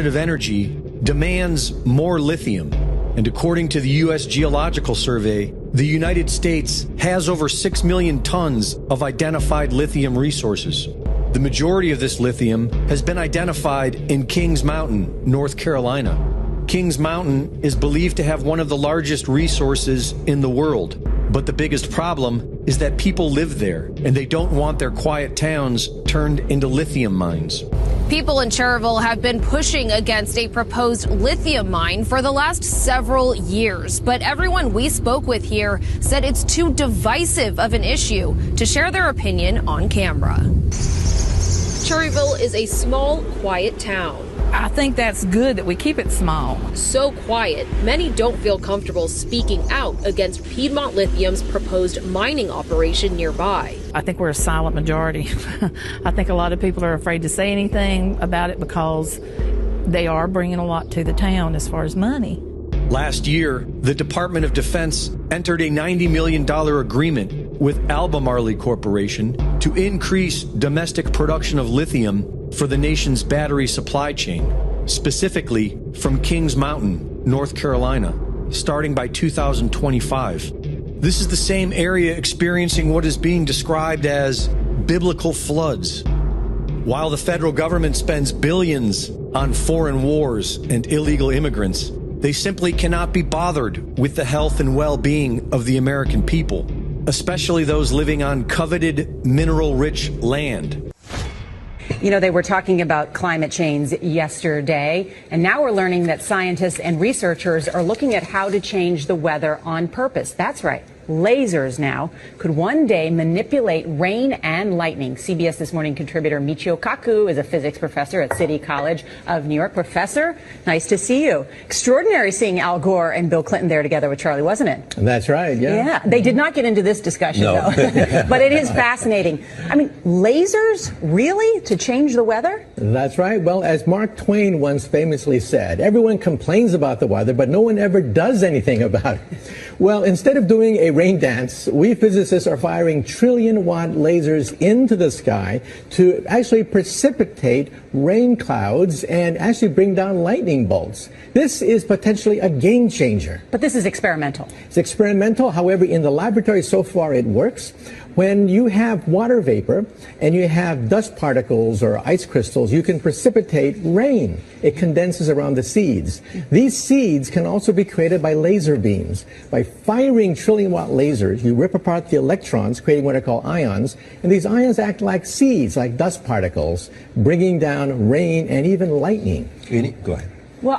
of Energy demands more lithium. And according to the U.S. Geological Survey, the United States has over 6 million tons of identified lithium resources. The majority of this lithium has been identified in Kings Mountain, North Carolina. Kings Mountain is believed to have one of the largest resources in the world. But the biggest problem is that people live there, and they don't want their quiet towns turned into lithium mines. People in Cherville have been pushing against a proposed lithium mine for the last several years. But everyone we spoke with here said it's too divisive of an issue to share their opinion on camera. Cherville is a small, quiet town. I think that's good that we keep it small. So quiet, many don't feel comfortable speaking out against Piedmont Lithium's proposed mining operation nearby. I think we're a silent majority. I think a lot of people are afraid to say anything about it because they are bringing a lot to the town as far as money. Last year, the Department of Defense entered a $90 million agreement with Albemarle Corporation to increase domestic production of lithium for the nation's battery supply chain, specifically from Kings Mountain, North Carolina, starting by 2025. This is the same area experiencing what is being described as biblical floods. While the federal government spends billions on foreign wars and illegal immigrants, they simply cannot be bothered with the health and well-being of the American people, especially those living on coveted mineral-rich land. You know, they were talking about climate change yesterday, and now we're learning that scientists and researchers are looking at how to change the weather on purpose. That's right. Lasers now could one day manipulate rain and lightning. CBS This Morning contributor Michio Kaku is a physics professor at City College of New York. Professor, nice to see you. Extraordinary seeing Al Gore and Bill Clinton there together with Charlie, wasn't it? That's right, yeah. Yeah, they did not get into this discussion, no. though. But it is fascinating. I mean, lasers, really, to change the weather? That's right. Well, as Mark Twain once famously said, everyone complains about the weather, but no one ever does anything about it. Well, instead of doing a rain dance, we physicists are firing trillion-watt lasers into the sky to actually precipitate rain clouds and actually bring down lightning bolts. This is potentially a game changer. But this is experimental. It's experimental. However, in the laboratory so far it works. When you have water vapor and you have dust particles or ice crystals, you can precipitate rain. It condenses around the seeds. These seeds can also be created by laser beams. By firing trillion-watt lasers, you rip apart the electrons, creating what are called ions, and these ions act like seeds, like dust particles, bringing down rain and even lightning. Go ahead. Well,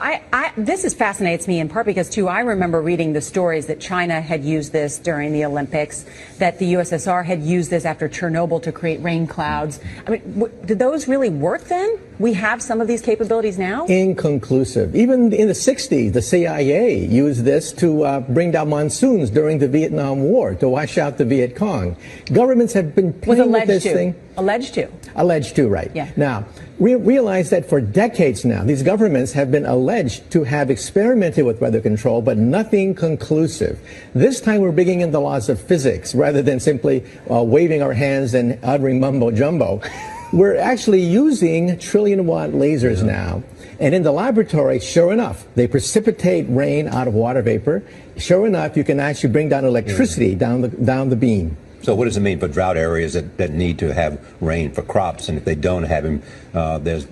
this fascinates me in part because, too, I remember reading the stories that China had used this during the Olympics, that the USSR had used this after Chernobyl to create rain clouds. I mean, did those really work then? We have some of these capabilities now? Inconclusive. Even in the 60s, the CIA used this to bring down monsoons during the Vietnam War, to wash out the Viet Cong. Governments have been playing with this thing. Alleged to. Alleged to, right. Yeah. Now, we realize that for decades now, these governments have been alleged to have experimented with weather control, but nothing conclusive. This time we're bringing in the laws of physics rather than simply waving our hands and uttering mumbo-jumbo. We're actually using trillion-watt lasers now. And in the laboratory, sure enough, they precipitate rain out of water vapor. Sure enough, you can actually bring down electricity down the beam. So what does it mean for drought areas that need to have rain for crops? And if they don't have them, there's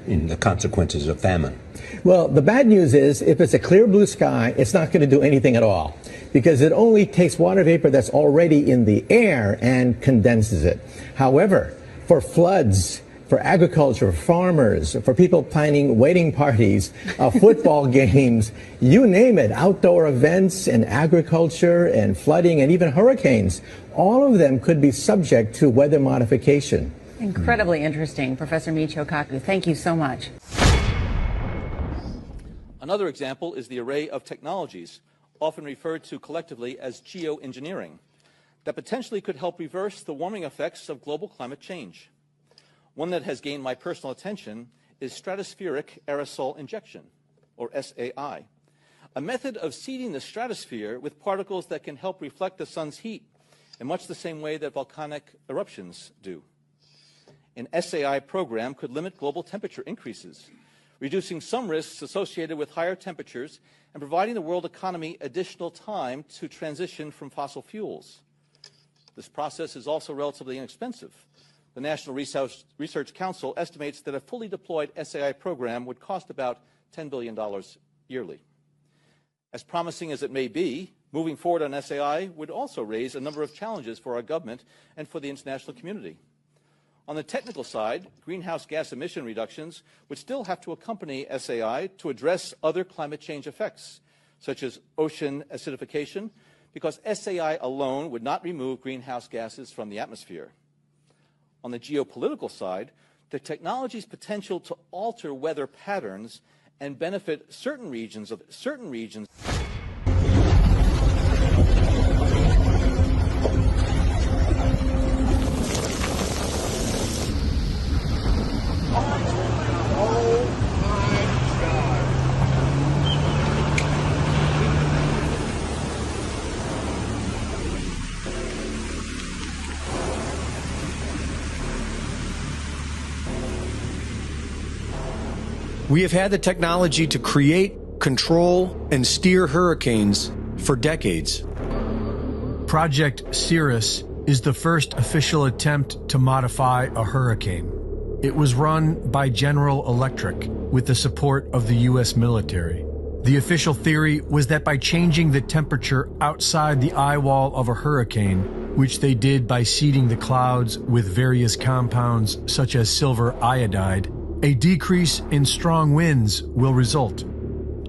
the consequences of famine. Well, the bad news is if it's a clear blue sky, it's not going to do anything at all because it only takes water vapor that's already in the air and condenses it. However, for floods, for agriculture, farmers, for people planning wedding parties, football games, you name it, outdoor events and agriculture and flooding and even hurricanes, all of them could be subject to weather modification. Incredibly interesting. Professor Michio Kaku, thank you so much. Another example is the array of technologies, often referred to collectively as geoengineering, that potentially could help reverse the warming effects of global climate change. One that has gained my personal attention is stratospheric aerosol injection, or SAI, a method of seeding the stratosphere with particles that can help reflect the sun's heat in much the same way that volcanic eruptions do. An SAI program could limit global temperature increases, reducing some risks associated with higher temperatures and providing the world economy additional time to transition from fossil fuels. This process is also relatively inexpensive. The National Research Council estimates that a fully deployed SAI program would cost about $10 billion yearly. As promising as it may be, moving forward on SAI would also raise a number of challenges for our government and for the international community. On the technical side, greenhouse gas emission reductions would still have to accompany SAI to address other climate change effects, such as ocean acidification, because SAI alone would not remove greenhouse gases from the atmosphere. On the geopolitical side, the technology's potential to alter weather patterns and benefit certain regions. We have had the technology to create, control, and steer hurricanes for decades. Project Cirrus is the first official attempt to modify a hurricane. It was run by General Electric with the support of the U.S. military. The official theory was that by changing the temperature outside the eye wall of a hurricane, which they did by seeding the clouds with various compounds such as silver iodide, a decrease in strong winds will result.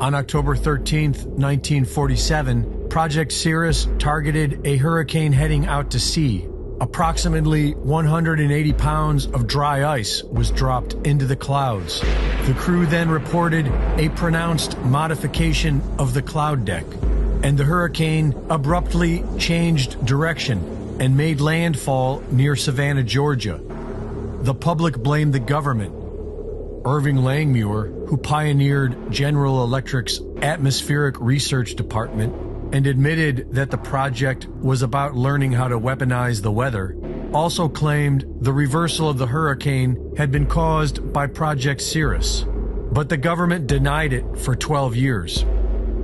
On October 13, 1947, Project Cirrus targeted a hurricane heading out to sea. Approximately 180 pounds of dry ice was dropped into the clouds. The crew then reported a pronounced modification of the cloud deck, and the hurricane abruptly changed direction and made landfall near Savannah, Georgia. The public blamed the government. Irving Langmuir, who pioneered General Electric's atmospheric research department and admitted that the project was about learning how to weaponize the weather, also claimed the reversal of the hurricane had been caused by Project Cirrus. But the government denied it for 12 years.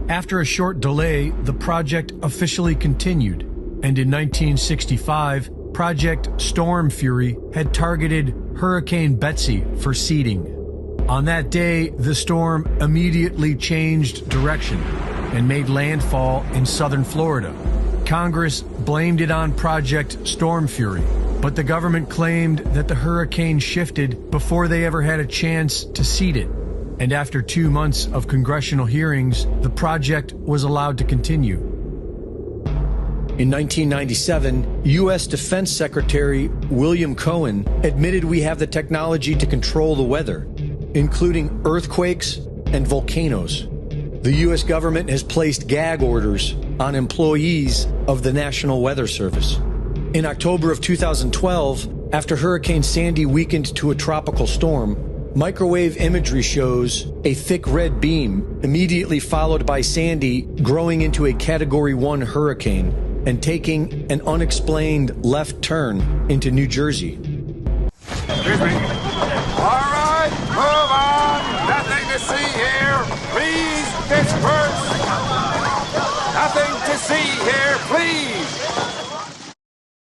After a short delay, the project officially continued, and in 1965, Project Storm Fury had targeted Hurricane Betsy for seeding. On that day, the storm immediately changed direction and made landfall in southern Florida. Congress blamed it on Project Storm Fury, but the government claimed that the hurricane shifted before they ever had a chance to seed it. And after 2 months of congressional hearings, the project was allowed to continue. In 1997, U.S. Defense Secretary William Cohen admitted we have the technology to control the weather, including earthquakes and volcanoes. The U.S. government has placed gag orders on employees of the National Weather Service. In October of 2012, after Hurricane Sandy weakened to a tropical storm, microwave imagery shows a thick red beam immediately followed by Sandy growing into a Category 1 hurricane and taking an unexplained left turn into New Jersey. Excuse me. All right, move on. Nothing to see here. Please disperse. Nothing to see here, please.